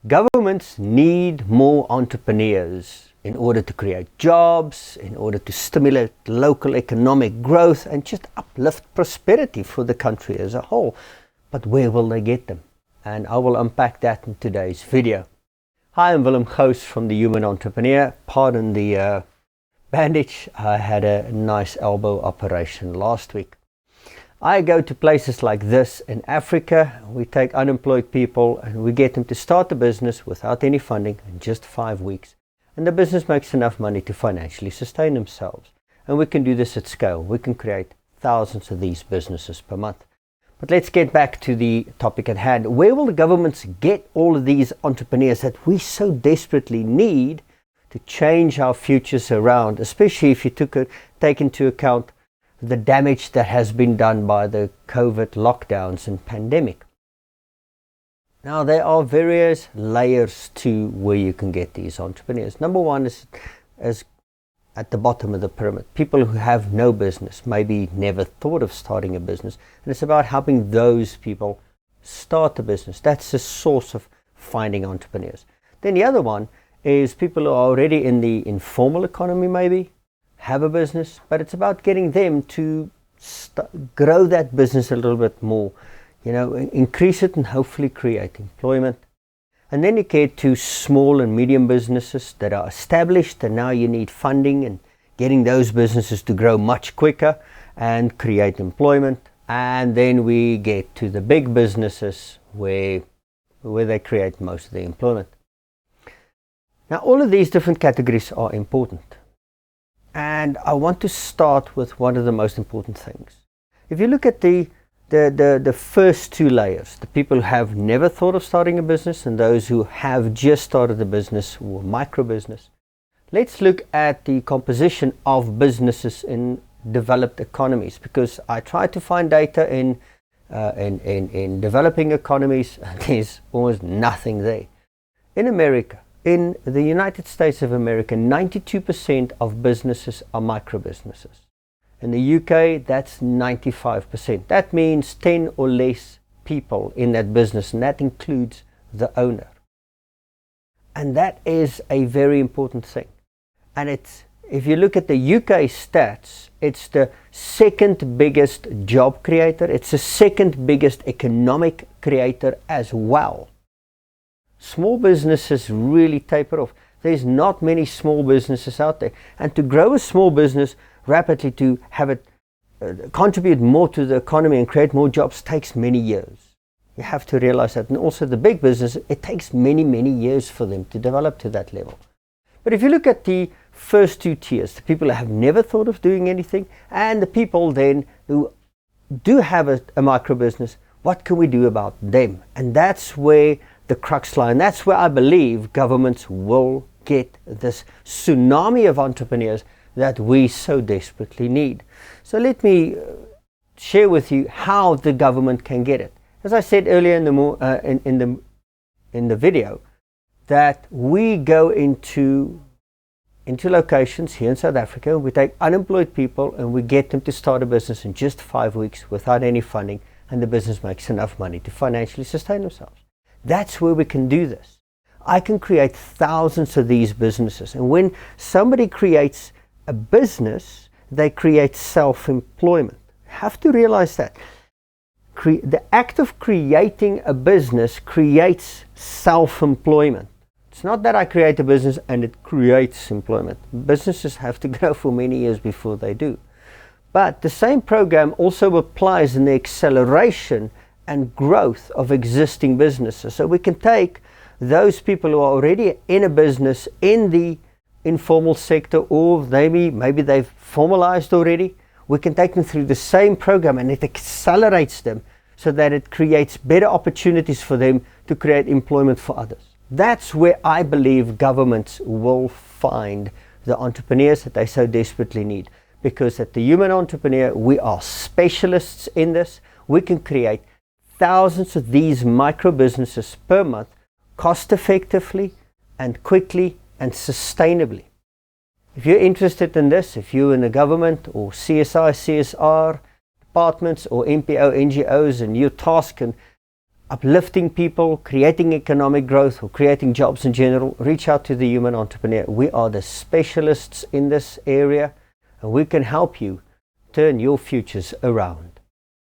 Governments need more entrepreneurs in order to create jobs, in order to stimulate local economic growth and just uplift prosperity for the country as a whole. But where will they get them? And I will unpack that in today's video. Hi, I'm Willem Gous from the Human Entrepreneur. Pardon the bandage. I had a nice elbow operation last week. I go to places like this in Africa. We take unemployed people and we get them to start a business without any funding in just 5 weeks. And the business makes enough money to financially sustain themselves. And we can do this at scale. We can create thousands of these businesses per month. But let's get back to the topic at hand. Where will the governments get all of these entrepreneurs that we so desperately need to change our futures around, especially if you take into account the damage that has been done by the COVID lockdowns and pandemic? Now, there are various layers to where you can get these entrepreneurs. Number one is at the bottom of the pyramid, people who have no business, maybe never thought of starting a business, and it's about helping those people start a business. That's the source of finding entrepreneurs. Then the other one is people who are already in the informal economy, maybe have a business, but it's about getting them to grow that business a little bit more, increase it and hopefully create employment. And then you get to small and medium businesses that are established, and now you need funding and getting those businesses to grow much quicker and create employment. And then we get to the big businesses where they create most of the employment. Now, all of these different categories are important. And I want to start with one of the most important things. If you look at the first two layers, the people who have never thought of starting a business and those who have just started a business or micro business, let's look at the composition of businesses in developed economies, because I try to find data in developing economies and there's almost nothing there. In America, in the United States of America, 92% of businesses are micro businesses. In the UK, that's 95%. That means 10 or less people in that business, and that includes the owner. And that is a very important thing. And if you look at the UK stats, it's the second biggest job creator. It's the second biggest economic creator as well. Small businesses really taper off. There's not many small businesses out there. And to grow a small business rapidly, to have it contribute more to the economy and create more jobs, takes many years. You have to realize that. And also the big business, it takes many, many years for them to develop to that level. But if you look at the first two tiers, the people who have never thought of doing anything, and the people then who do have a micro business, what can we do about them? And that's where the crux lie. And that's where I believe governments will get this tsunami of entrepreneurs that we so desperately need. So let me share with you how the government can get it. As I said earlier in the video, that we go into locations here in South Africa, we take unemployed people and we get them to start a business in just 5 weeks without any funding, and the business makes enough money to financially sustain themselves. That's where we can do this. I can create thousands of these businesses, and when somebody creates a business, they create self-employment. You have to realize that. The act of creating a business creates self-employment. It's not that I create a business and it creates employment. Businesses have to grow for many years before they do. But the same program also applies in the acceleration and growth of existing businesses. So we can take those people who are already in a business in the informal sector, or maybe they've formalized already. We can take them through the same program, and it accelerates them so that it creates better opportunities for them to create employment for others. That's where I believe governments will find the entrepreneurs that they so desperately need. Because at the Human Entrepreneur, we are specialists in this. We can create thousands of these micro businesses per month, cost effectively and quickly and sustainably. If you're interested in this, if you're in the government or CSI, CSR departments or NPO, NGOs, and you're tasked uplifting people, creating economic growth, or creating jobs in general, reach out to the Human Entrepreneur. We are the specialists in this area, and we can help you turn your futures around.